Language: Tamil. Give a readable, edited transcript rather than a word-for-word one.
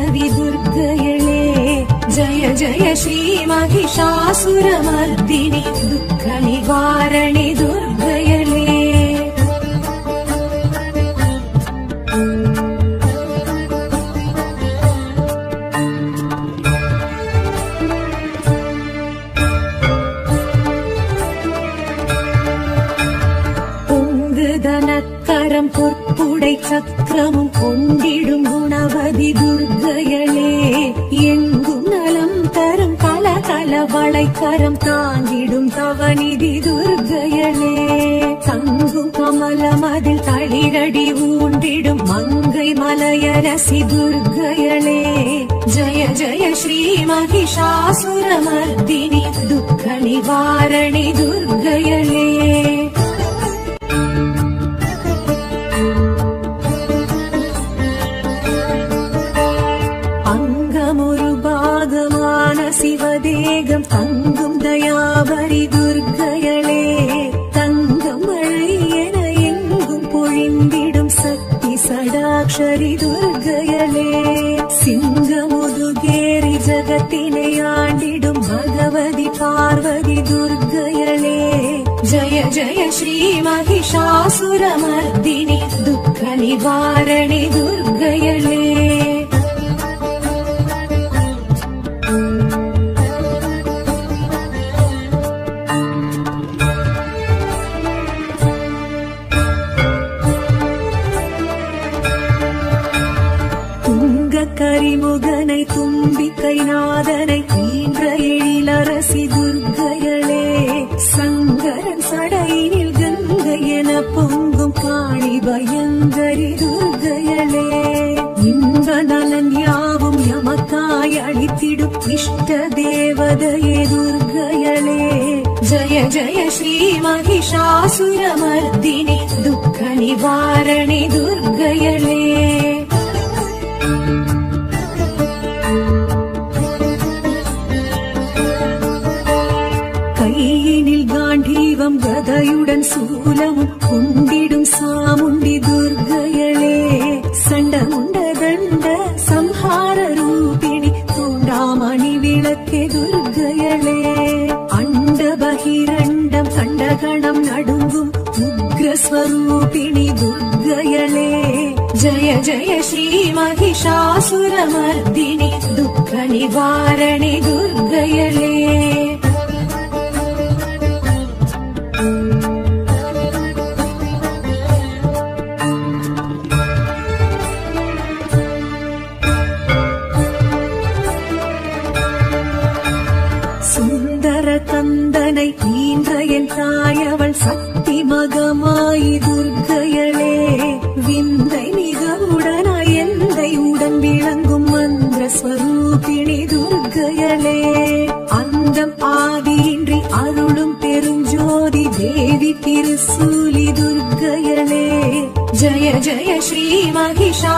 वैष्णवी दुर्गयळे जय जय श्री महिषासुरमर्दिनि दुःख निवारणि दुर्गयळे பொங்குதனக்கரம் பொற்புடை சக்கரமும் கொண்டிடும் குணவதி துர்கயளே எங்கும் நலம் தரும் கலகல வளைக்கரம் தாங்கிடும் தவநிதி துர்கயளே தங்கும் கமலமதில் தளிரடி ஊண்டிடும் மங்கை மலையரசி துர்கயளே ஜய ஜய ஸ்ரீ महिषासुरमर्दिनि दुःख निवारणि दुर्गयळे சிவதேகம் தங்கும் தயாவரி துர்கயளே தங்கம் மழை என எங்கும் பொழிந்திடும் சக்தி சடாக்ஷரி துர்கயளே சிங்கமுதுகேரி ஜகத்தினை ஆண்டிடும் பகவதி பார்வதி துர்கயளே ஜய ஜய ஸ்ரீ महिषासुरमर्दिनि दुःख निवारणि दुर्गयळे கரிமுகனை தும்பிக்கை நாதனை ஈன்ற எழிலரசி துர்கயளே சங்கரன் சடையினில் கங்கை என பொங்கும் காளி பயங்கரி துர்கயளே இன்ப நலன் யாவும் எமக்காய் அளித்திடும் இஷ்ட தேவதையே துர்கயளே ஜய ஜய ஸ்ரீ महिषासुरमर्दिनि दुःख निवारणि दुर्गयळे கையினில் காண்டீவம் கதையுடன் சூலமும் கொண்டிடும் சாமுண்டி துர்கயளே சண்டமுண்ட தண்ட சம்ஹார ரூபிணி தூண்டாமணி விளக்கே துர்கயளே அண்ட பகிரண்டம் கண்டகணம் நடுங்கும் உக்ரஸ்வரூபிணி துர்கயளே ஜய ஜய ஸ்ரீ महिषासुरमर्दिनि दुःख निवारणि दुर्गयळे சுந்தர கந்தனை ஈன்ற என் தாயவள் சக்தி மகமாயி துர்கயளே விந்தை மிகவுடனாய் எந்தை உடன் விளங்கும் மந்திர ஸ்வரூபிணி துர்கயளே அந்தம் ஆதியின்றி அருளும் பெருஞ்சோதி தேவி திருசூலி துர்கயளே ஜய ஜய ஸ்ரீ महिषा